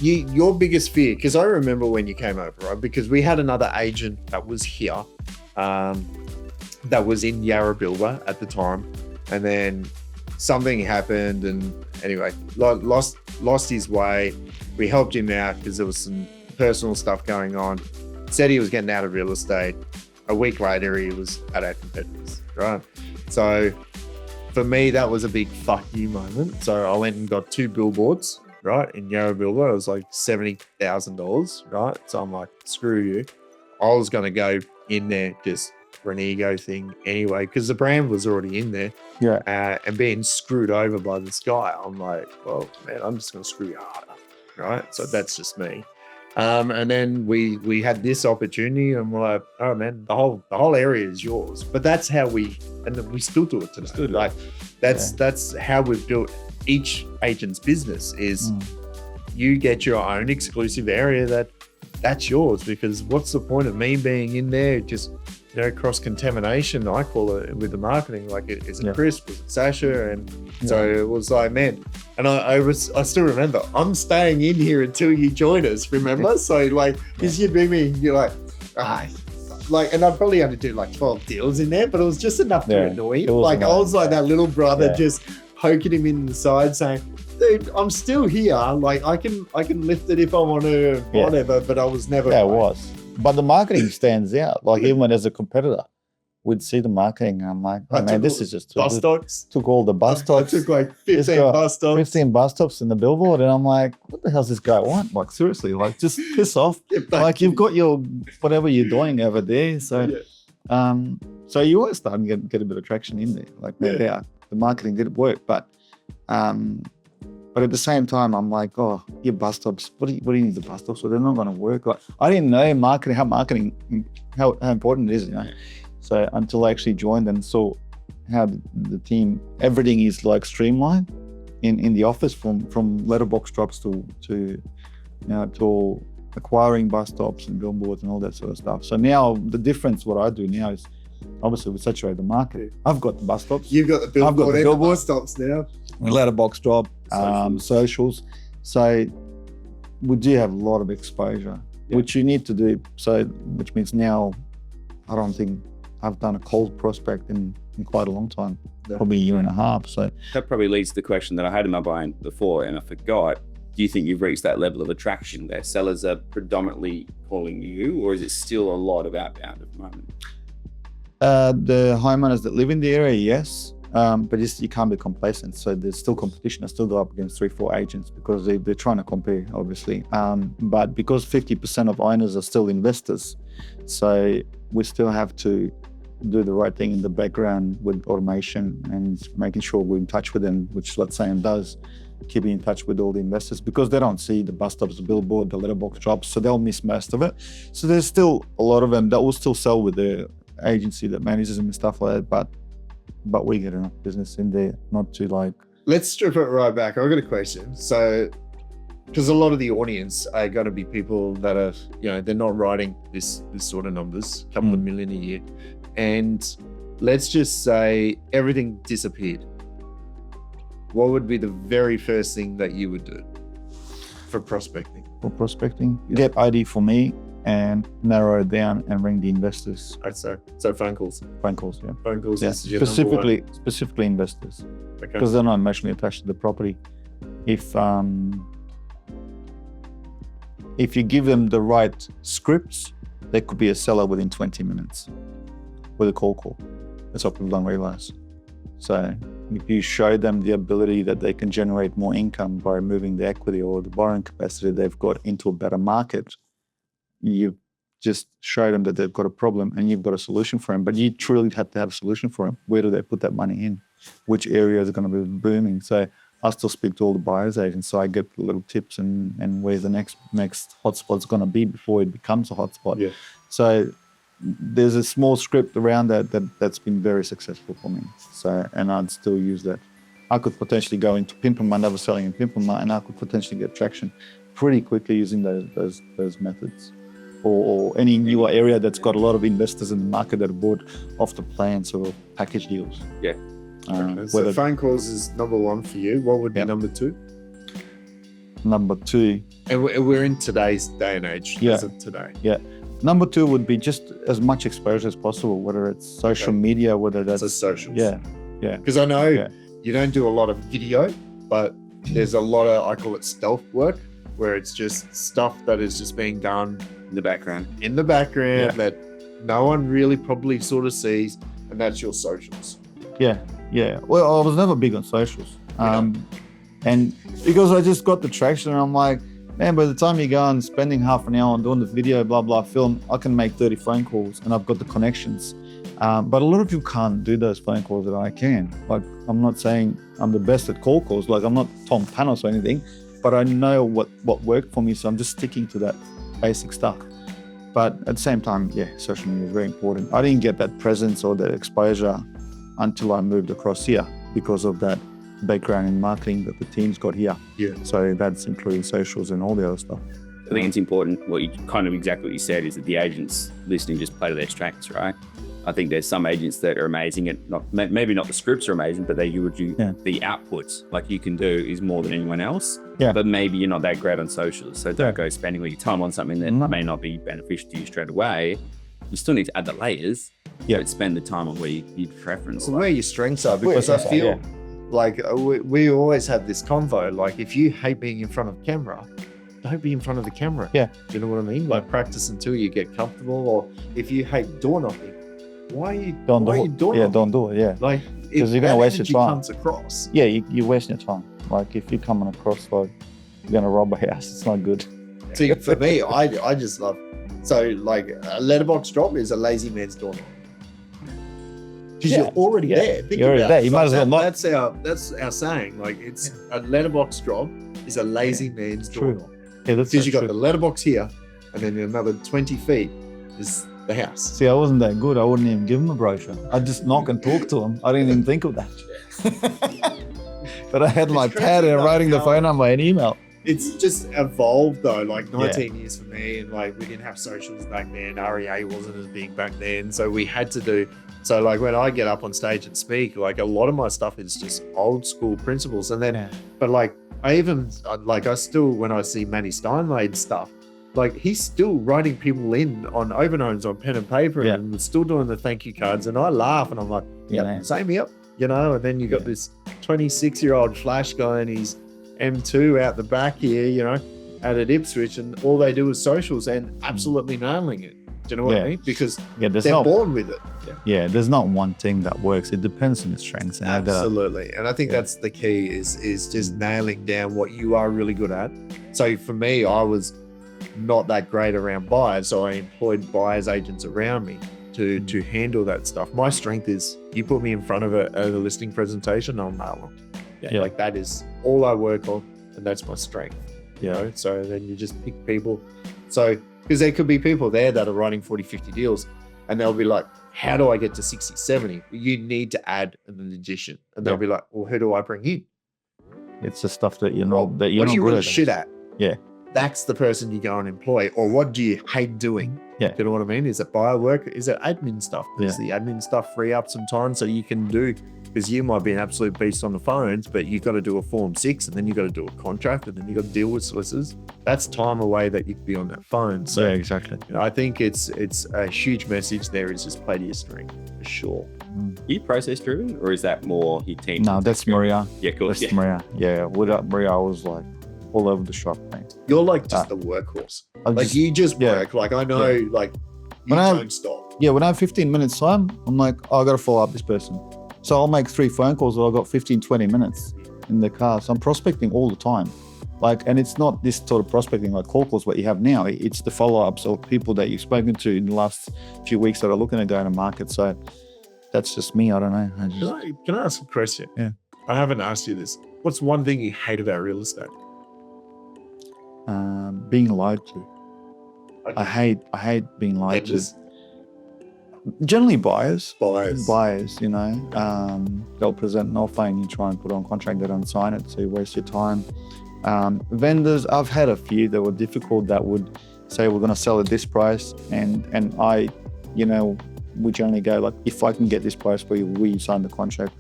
Your biggest fear, because I remember when you came over, right? Because we had another agent that was here, that was in Yarrabilba at the time, and then something happened, and anyway, lost his way. We helped him out because there was some personal stuff going on. Said he was getting out of real estate. A week later, he was at our competitors, right? So for me, that was a big fuck you moment. So I went and got 2 billboards, right? In Yarra-Bilbo, it was like $70,000, right? So I'm like, screw you. I was going to go in there just for an ego thing anyway, because the brand was already in there.
Yeah.
And being screwed over by this guy, I'm like, well, man, I'm just going to screw you harder, right? So that's just me. And then we had this opportunity, and we're like, oh man, the whole area is yours. But that's how we still do it today. Like that's how we've built each agent's business is you get your own exclusive area that's yours, because what's the point of me being in there just cross-contamination, I call it, with the marketing. Like, is it Chris, was it Sasha? And so it was like, man, and I still remember, I'm staying in here until you join us, remember? So like, because you'd be me, you're like, like, and I'd probably only do like 12 deals in there, but it was just enough to annoy him. Like, I was like that little brother just poking him in the side saying, dude, I'm still here. Like, I can lift it if I want to, whatever, but I was never.
Yeah, it was. But the marketing stands out. Like, even as a competitor, we'd see the marketing. I'm like, oh, man, this is just too
bus
good.
stops.
Took all the bus stops.
I took like 15 bus stops.
15 bus stops in the billboard. And I'm like, what the hell's this guy want? Like, seriously, like, just piss off. Like, you've got your, whatever you're doing over there. So, so you always starting to get a bit of traction in there. Like, the marketing did work. But at the same time, I'm like, oh, your bus stops, what do you need the bus stops for? They're not going to work. Like, I didn't know how important it is, So until I actually joined and saw how the team, everything is like streamlined in the office, from letterbox drops to acquiring bus stops and billboards and all that sort of stuff. So now the difference, what I do now is, obviously we saturate the market. I've got the bus stops.
You've got the billboard. I've got the billboard. Bus stops now.
Letterbox drop, socials. So we do have a lot of exposure, which you need to do. So, which means now, I don't think I've done a cold prospect in quite a long time, probably a year and a half. So
that probably leads to the question that I had in my mind before, and I forgot. Do you think you've reached that level of attraction where sellers are predominantly calling you, or is it still a lot of outbound at the moment?
The homeowners that live in the area, yes. But you can't be complacent. So there's still competition. I still go up against 3-4 agents because they're trying to compare, obviously. But because 50% of owners are still investors, so we still have to do the right thing in the background with automation and making sure we're in touch with them, which let's say does, keeping in touch with all the investors, because they don't see the bus stops, the billboard, the letterbox drops, so they'll miss most of it. So there's still a lot of them that will still sell with the agency that manages them and stuff like that, but we get enough business in there not to like.
Let's strip it right back. I've got a question. So, because a lot of the audience are going to be people that are, they're not writing this sort of numbers, a couple of million a year. And let's just say everything disappeared. What would be the very first thing that you would do for prospecting?
Get ID for me and narrow it down and ring the investors.
So phone calls.
Phone calls, yeah.
Phone calls.
Yeah.
Is your number one.
Specifically investors,
Okay.
because they're not emotionally attached to the property. If you give them the right scripts, they could be a seller within 20 minutes with a cold call. That's what people don't realize. So if you show them the ability that they can generate more income by moving the equity or the borrowing capacity they've got into a better market, you just show them that they've got a problem and you've got a solution for them. But you truly have to have a solution for them. Where do they put that money in? Which areas are going to be booming? So I still speak to all the buyers agents, so I get little tips and where the next hotspot's going to be before it becomes a hotspot.
Yeah.
So there's a small script around that's been very successful for me. So, and I'd still use that. I could potentially go into Pimpama, never selling in Pimpama, and I could potentially get traction pretty quickly using those methods. Or any newer area that's got a lot of investors in the market that are bought off the plans or package deals.
Yeah.
So phone calls is number one for you. What would be number two?
Number two.
And we're in today's day and age.
Yeah.
As of today.
Yeah. Number two would be just as much exposure as possible, whether it's social media, whether that's...
So socials.
Yeah. Yeah.
Because I know you don't do a lot of video, but there's a lot of, I call it stealth work, where it's just stuff that is just being done
In the background
that no one really probably sort of sees, and that's your socials.
Yeah. Well, I was never big on socials. And because I just got the traction, and I'm like, man, by the time you go and spending half an hour on doing the video, blah, blah, film, I can make 30 phone calls and I've got the connections. But a lot of people can't do those phone calls that I can. Like, I'm not saying I'm the best at call calls. Like, I'm not Tom Panos or anything, but I know what worked for me. So I'm just sticking to that basic stuff. But at the same time, yeah, social media is very important. I didn't get that presence or that exposure until I moved across here because of that background in marketing that the team's got here.
Yeah.
So that's including socials and all the other stuff.
I think it's important, what you kind of exactly what you said, is that the agents listening just play to their strengths, right? I think there's some agents that are amazing at maybe not the scripts are amazing, but you would do the outputs like you can do is more than anyone else.
Yeah.
But maybe you're not that great on socials. So don't go spending all your time on something that may not be beneficial to you straight away. You still need to add the layers.
Yeah.
But spend the time on where you preference.
Where your strengths are, because I feel like we always have this convo. Like, if you hate being in front of camera, don't be in front of the camera.
Yeah.
Do you know what I mean? Like, practice until you get comfortable. Or if you hate door knocking, why are you door knocking?
Yeah, don't do it. Yeah.
Like,
because you're gonna waste your time.
Comes across.
Yeah, you're wasting your time. Like, if you're coming across like you're gonna rob a house, it's not good.
See, for me, I just love. So, like, a letterbox drop is a lazy man's door knock. Because you're already there. Think
You're already
about
there.
it.
You might as well knock.
That's our saying. Like, it's a letterbox drop is a lazy man's door knock.
Yeah, that's
Because you got
true.
the letterbox here, and then another 20 feet is the house.
See, I wasn't that good. I wouldn't even give him a brochure. I'd just knock and talk to him. I didn't even think of that. But I had my pad and writing the phone number and email.
It's just evolved though, like 19 years for me, and like we didn't have socials back then. REA wasn't as big back then, so we had to do. So like when I get up on stage and speak, like a lot of my stuff is just old school principles, and then, but like I still when I see Manny Steinlade's stuff, like he's still writing people in on overknowns on pen and paper, and still doing the thank you cards, and I laugh and I'm like, same up, you know. And then you got this 26-year-old Flash guy and he's M2 out the back here, you know, out at Ipswich, and all they do is socials and absolutely nailing it. Do you know what I mean? Because they're born with it.
Yeah, there's not one thing that works. It depends on your strengths. And
absolutely. And I think that's the key is just nailing down what you are really good at. So for me, I was not that great around buyers, so I employed buyers agents around me to handle that stuff. My strength is you put me in front of a listing presentation, I'll nail them. Like that is all I work on, and that's my strength. You know, so then you just pick people. So because there could be people there that are writing 40, 50 deals, and they'll be like, how do I get to 60, 70? You need to add an addition. And they'll be like, well, who do I bring in?
It's the stuff that you're not
what are you really shit at?
Yeah.
That's the person you go and employ. Or what do you hate doing?
Yeah.
Do you know what I mean? Is it buyer work? Is it admin stuff? Does the admin stuff free up some time so you can do, because you might be an absolute beast on the phones, but you've got to do a Form 6, and then you've got to do a contract, and then you've got to deal with solicitors. That's time away that you could be on that phone. So
exactly.
You know, I think it's a huge message there is just play to your strength, for sure.
Are you process driven, or is that more your team?
No, that's Marija.
Yeah, cool.
That's Marija. Yeah, without Marija, I was like all over the shop, mate.
You're like just the workhorse. You just work. Like I know, like you don't stop.
Yeah, when I have 15 minutes time, I'm like, I got to follow up this person. So I'll make 3 phone calls, or I've got 15, 20 minutes in the car. So I'm prospecting all the time. Like, and it's not this sort of prospecting like call calls what you have now. It's the follow-ups of people that you've spoken to in the last few weeks that are looking to go to market. So that's just me. I don't know.
Can I ask a question?
Yeah.
I haven't asked you this. What's one thing you hate about real estate?
Being lied to. Okay. I hate being lied to. Generally buyers, you know, they'll present an offer and you try and put it on contract, they don't sign it, so you waste your time. Vendors, I've had a few that were difficult that would say, we're going to sell at this price, and I, you know, we generally go like, if I can get this price for you, will you sign the contract?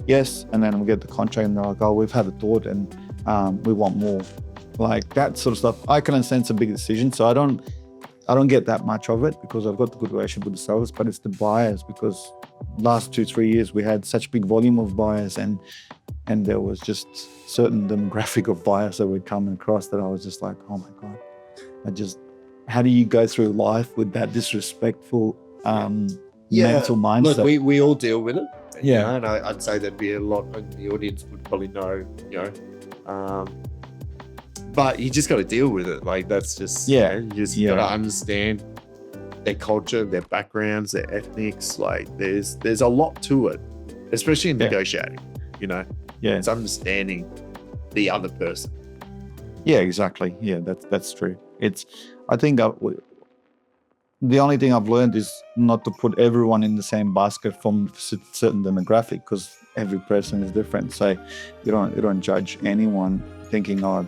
Yes, and then we get the contract and they're like, oh, we've had a thought and we want more. Like that sort of stuff. I can understand it's a big decision, so I don't get that much of it because I've got the good relationship with the sellers, but it's the buyers, because last 2-3 years we had such big volume of buyers and there was just certain demographic of buyers that were coming across that I was just like, oh my God, how do you go through life with that disrespectful mental mindset?
Look, we all deal with it.
Yeah.
You know, and I'd say there'd be a lot in the audience would probably know, you know, But you just got to deal with it. Like that's just you just got to understand their culture, their backgrounds, their ethnics. Like there's a lot to it, especially in negotiating. You know, it's understanding the other person.
Yeah, exactly. Yeah, that's true. I think the only thing I've learned is not to put everyone in the same basket from certain demographic, because every person is different. So you don't judge anyone thinking, oh,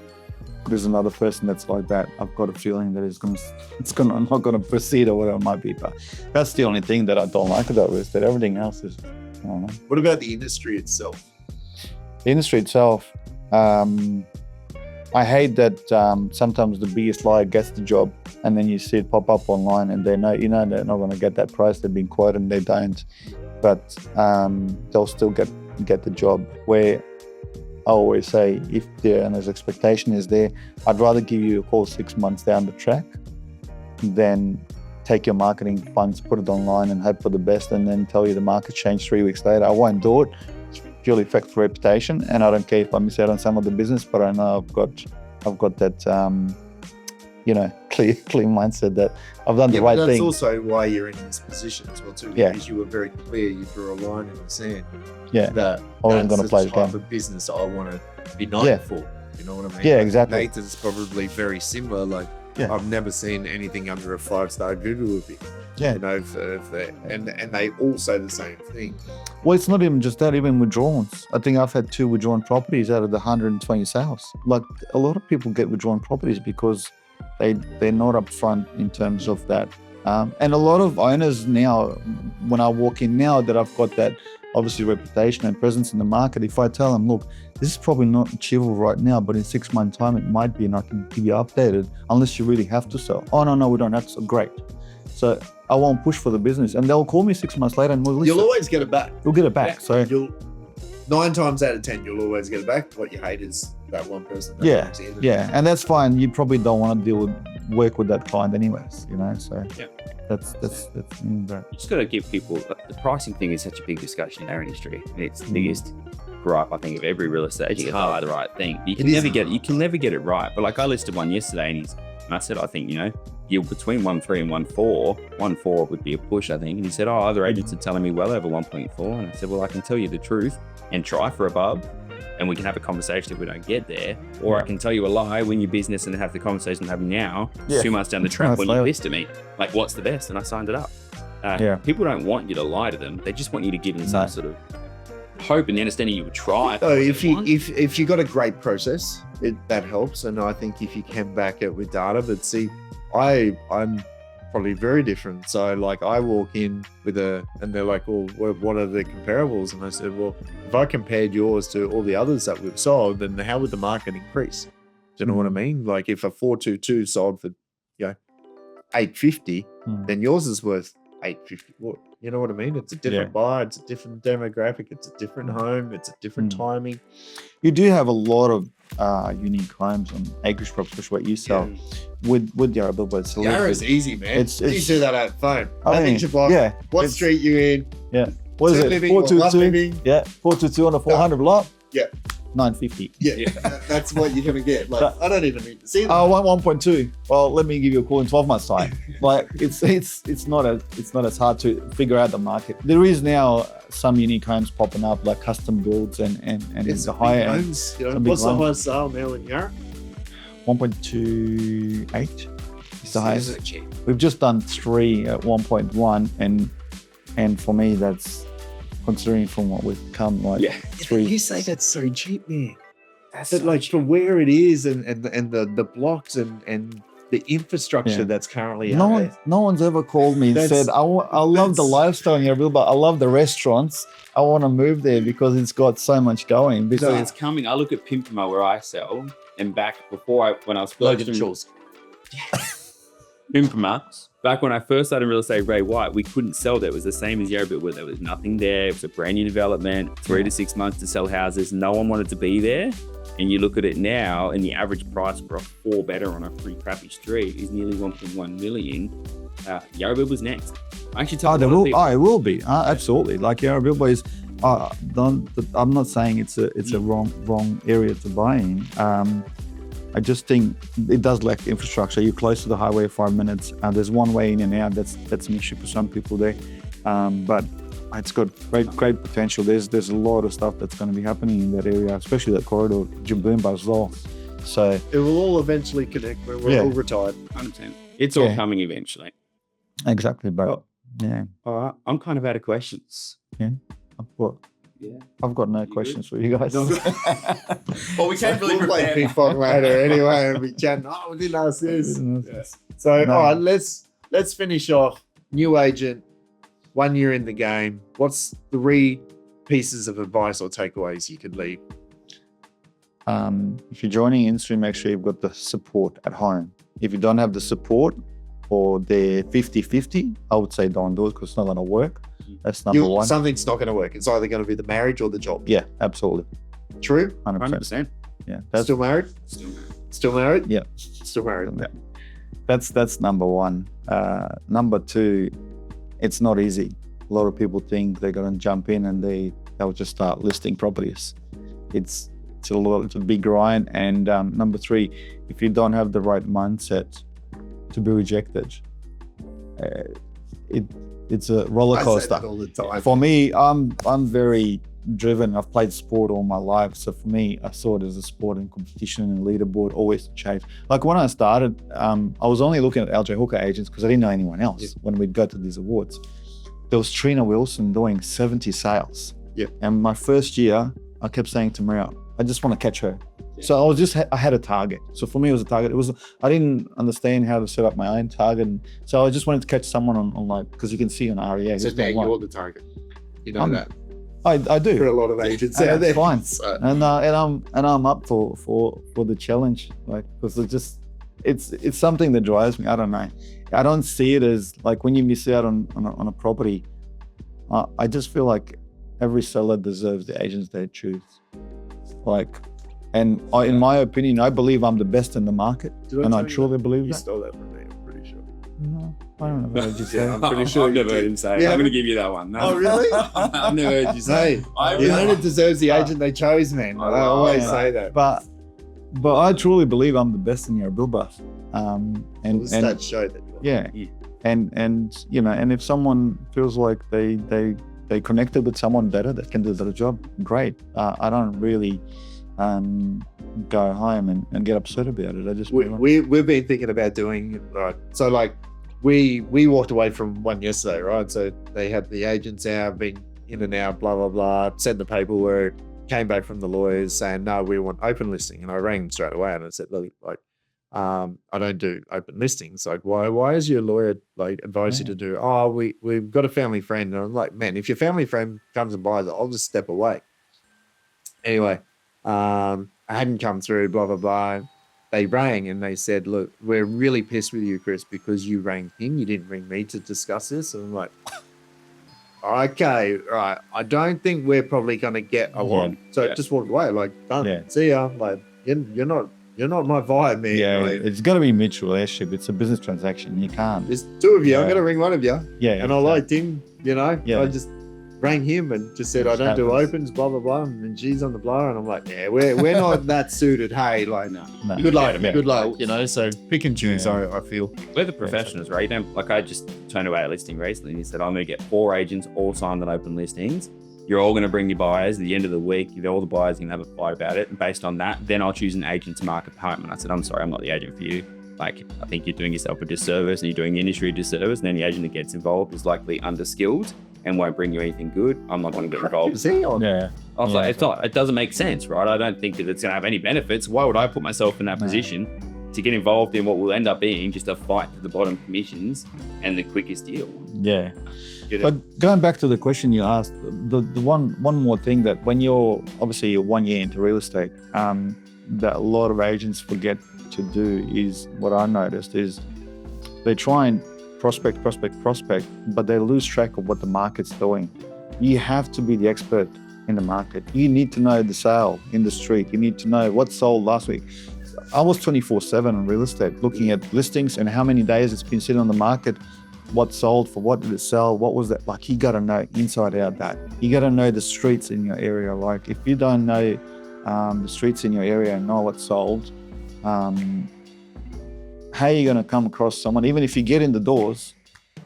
there's another person that's like that. I've got a feeling that I'm not gonna proceed or whatever it might be. But that's the only thing that I don't like about it, is that everything else is, I don't know.
What about the industry itself?
The industry itself, I hate that sometimes the biggest liar gets the job, and then you see it pop up online, and they know, they're not going to get that price. They've been quoted and they don't, but they'll still get the job. Where I always say, if the owner's expectation is there, I'd rather give you a call 6 months down the track than take your marketing funds, put it online and hope for the best, and then tell you the market changed 3 weeks later. I won't do it. Purely affects reputation, and I don't care if I miss out on some of the business, but I know I've got that clear mindset that I've done the right
that's
thing.
That's also why you're in this position as well too, because you were very clear. You drew a line in the sand. That
I wasn't going to play the
type
game.
of business I want to be known for. You know what I mean?
Yeah, exactly.
Nathan's probably very similar. Like I've never seen anything under a 5-star Google review.
Yeah.
And they all say the same thing.
Well, it's not even just that, even withdrawals. I think I've had 2 withdrawn properties out of the 120 sales. Like, a lot of people get withdrawn properties because they're not upfront in terms of that. And a lot of owners now, when I walk in now that I've got that obviously reputation and presence in the market, if I tell them, look, this is probably not achievable right now, but in 6 months' time it might be, and I can give you updated, unless you really have to sell. Oh, no, we don't have to sell. Great. So I won't push for the business, and they'll call me 6 months later and we'll listen.
You'll always get it back.
We'll get it back.
Yeah.
So
9 times out of 10, you'll always get it back. What you hate is that one person. That comes in.
Yeah, and that's fine. You probably don't want to work with that client anyways, So that's
You just got to give people, the pricing thing is such a big discussion in our industry. It's the biggest gripe, I think, of every real estate agent. You buy the right thing. You can never get it right. But like, I listed one yesterday, and I said, I think, yield between 1.3 and 1.4. 1.4 would be a push, I think. And he said, other agents are telling me well over 1.4. And I said, well, I can tell you the truth and try for above, and we can have a conversation if we don't get there. Or I can tell you a lie, win your business, and have the conversation I'm having now, 2 months down the track when you're pissed at me. Like, what's the best? And I signed it up. People don't want you to lie to them. They just want you to give them some sort of hope and the understanding you would try.
So if you got a great process, that helps. And I think if you can back it with data, but see, I'm probably very different. So like, I walk in and they're like, well, what are the comparables? And I said, well, if I compared yours to all the others that we've sold, then how would the market increase? Do you know what I mean? Like, if a 422 sold for, $850, then yours is worth $850. Well, you know what I mean? It's a different buyer, it's a different demographic, it's a different home, it's a different timing.
You do have a lot of unique homes on acreage property, especially what you sell with Yarra Bilbo.
Yarra's easy, man.
It's
you do that at phone.
I mean,
what street you in?
Yeah. What is it? 422. Yeah, 422 on a 400 lot.
Yeah.
950.
Yeah. That's what you're gonna get. Like, I don't even need to see that.
Oh, 1.2. Well, let me give you a call in 12 months' time. Like, it's not as hard to figure out the market. There is now some unique homes popping up, like custom builds and the higher
homes. What's the highest sale now in Yarra?
1.28 is the highest. We've just done 3 at 1.1, and for me, that's, considering from what we've come, like 3.
You say that's so cheap, man. That's like, for where it is and the blocks and the infrastructure that's currently out there.
No one's ever called me and said, I love the lifestyle in Yarra Bilbo, I love the restaurants, I want to move there because it's got so much going.
So it's coming. I look at Pimpama where I sell, and back when I was
Logan Shores.
Pimpama. Back when I first started in real estate, Ray White, we couldn't sell there. It was the same as Yarra Bilbo, where there was nothing there. It was a brand new development, 3 to 6 months to sell houses. No one wanted to be there. And you look at it now, and the average price for a 4-bedder on a pretty crappy street is nearly 1.1 million. Yarra Bilbo's next. I actually tell
it will be. Absolutely. Like, Yarra Bilbo is, I'm not saying it's a wrong area to buy in. I just think it does lack infrastructure. You're close to the highway 5 minutes. There's one way in and out. That's an issue for some people there. But it's got great potential. There's a lot of stuff that's going to be happening in that area, especially that corridor, Jabumba as well. So
it will all eventually connect when we're all retired.
100%. It's all coming eventually.
Exactly, bro. Yeah.
All right. I'm kind of out of questions.
Yeah. What?
Yeah.
I've got no questions for you guys.
Well, we can't really
We'll play
prepare.
ping pong later anyway, and we chat. Oh, we didn't ask this.
Yeah.
So,
No.
all right, let's finish off. New agent, 1 year in the game. What's 3 pieces of advice or takeaways you could leave?
If you're joining industry, make sure you've got the support at home. If you don't have the support or they're 50-50, I would say don't do it because it's not going to work. That's number one.
Something's not going to work. It's either going to be the marriage or the job.
Yeah, absolutely.
True?
100%.
100%.
Yeah.
Still married? Still married?
Yeah.
Still married.
Yeah. That's number one. Number two, it's not easy. A lot of people think they're going to jump in and they'll just start listing properties. It's a big grind. And number three, if you don't have the right mindset to be rejected, it's a roller coaster.
I say that all the time.
For me, I'm very driven. I've played sport all my life. So for me, I saw it as a sport and competition and leaderboard, always to change. Like when I started, I was only looking at LJ Hooker agents because I didn't know anyone else when we'd go to these awards. There was Trina Wilson doing 70 sales.
Yeah.
And my first year, I kept saying to Marija, I just want to catch her.
Yeah.
So I had a target. So for me, it was a target. I didn't understand how to set up my own target. So I just wanted to catch someone on like, because you can see on REA.
So
who's
now
got one.
you're the target. You know
I'm-
that.
I do.
For a lot of agents
Yeah,
out there.
it's fine.
So,
And I'm up for the challenge, like, because it's something that drives me. I don't know. I don't see it as like when you miss out on a property. I just feel like every seller deserves the agents they choose. Like, and in my opinion, I believe I'm the best in the market,
Did
and I
tell you
truly
that?
believe
You
that.
stole that from me, I'm pretty sure.
No, I don't know what I just
Yeah,
said.
I'm pretty sure
I've
you
never heard
did.
him say it.
Yeah.
I'm going to give you that one. No.
Oh, really?
I've never heard you say
Hey,
I
the owner deserves the agent they chose, man. I always
yeah.
say that.
But I truly believe I'm the best in Yarrabilba.
The
And
stats show that.
yeah.
Yeah.
And you know, and if someone feels like they connected with someone better that can do the job, great. I don't really go home and get upset about it. I just
We've been thinking about doing it, right. So like we walked away from one yesterday, right? So they had the agents out, been in and out, blah blah blah, sent the paperwork, came back from the lawyers saying no, we want open listing. And I rang them straight away and I said, look, like I don't do open listings. Like why is your lawyer like advised you to do? Oh, we've got a family friend. And I'm like, man, if your family friend comes and buys it, I'll just step away. Anyway, I hadn't come through, blah blah blah. They rang and they said, look, we're really pissed with you, Chris, because you rang him. You didn't ring me to discuss this. And I'm like, okay, right. I don't think we're probably going to get along. So just walk away, like, done.
Yeah.
See ya. Like, you're not my vibe, man.
yeah,
Like,
it's got to be mutual relationship. It's a business transaction. You can't.
there's 2 of you. I'm
Yeah.
going to ring one of you.
Yeah,
And I liked him, you know.
Yeah.
I just rang him and just said,
It
I don't do
happens.
opens, blah, blah, blah. And she's on the blower. And I'm like, yeah, we're not that suited. Hey, like,
No.
No.
good luck,
Yeah.
good luck, you know. So pick and choose,
Yeah.
I feel.
We're the professionals, right? You don't, like I just turned away a listing recently and he said, I'm going to get 4 agents all signed on open listings. You're all going to bring your buyers. At the end of the week, all the buyers are going to have a fight about it. And based on that, then I'll choose an agent to market home. And I said, I'm sorry, I'm not the agent for you. Like, I think you're doing yourself a disservice and you're doing the industry a disservice. And any agent that gets involved is likely underskilled and won't bring you anything good. I'm not going to get involved.
Is he on?
Yeah.
I was
Yeah.
like, it doesn't make sense, right? I don't think that it's going to have any benefits. Why would I put myself in that position to get involved in what will end up being just a fight to the bottom commissions and the quickest deal?
Yeah.
Get it?
But going back to the question you asked, the one more thing that when you're 1 year into real estate, that a lot of agents forget to do is what I noticed is they try and prospect, but they lose track of what the market's doing. You have to be the expert in the market. You need to know the sale in the street. You need to know what sold last week. I was 24/7 on real estate, looking at listings and how many days it's been sitting on the market. what sold, for what did it sell, what was that, like you got to know inside out that. You got to know the streets in your area. Like if you don't know the streets in your area and know what sold, how are you going to come across someone, even if you get in the doors?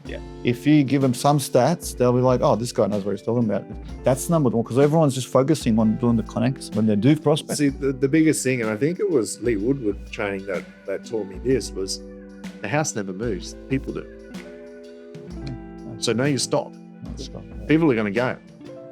Yeah.
If you give them some stats, they'll be like, oh, this guy knows what he's talking about. That's number one, because everyone's just focusing on doing the clinics when they do prospect.
See, the biggest thing, and I think it was Lee Woodward training that taught me this, was the house never moves. People do. So know your stock. People are going to go.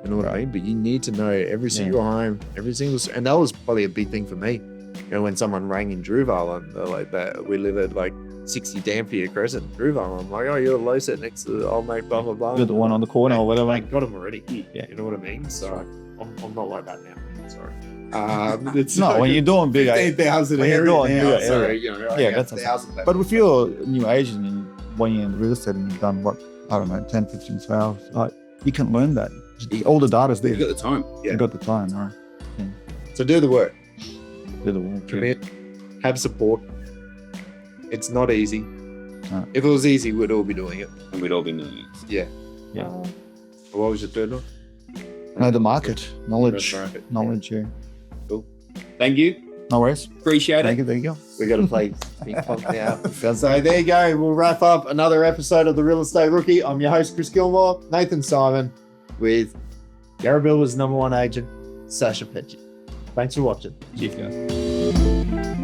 You know what I mean? But you need to know every single home, every single, and that was probably a big thing for me. You know, when someone rang in Druval and they're like that, we live at like 60 Dampier Crescent, Druval. I'm like, oh, you're the low set next to the old mate, blah, blah, blah.
You're the one on the corner or whatever.
I got him already.
Yeah.
You know what I mean? So I'm not like that now. Sorry. It's
No, when you're doing big,
15,000
when you're
area
doing
now,
big
so,
area.
you know, I
Yeah,
got
that's
1,000 left.
but if you're a new agent and when you're in real estate and you've done what, I don't know, 10, 15 sales, like, you can learn that. All the data's there.
You got the time.
Yeah.
You got the time, all right.
So do the work.
Do the work.
Commit. Have support. It's not easy.
No.
If it was easy, we'd all be doing it.
And we'd all be millions.
Yeah.
Yeah.
What was your third one?
Know the market, knowledge,
Market.
knowledge, yeah.
Thank you.
No worries.
Appreciate
Thank
it.
you, there you go.
We got to play ping pong now. So there you go. We'll wrap up another episode of The Real Estate Rookie. I'm your host, Chris Gilmour, Nathan Simon, with Yarrabilla's #1 agent, Sasa Peci. Thanks for watching.
Cheers, guys.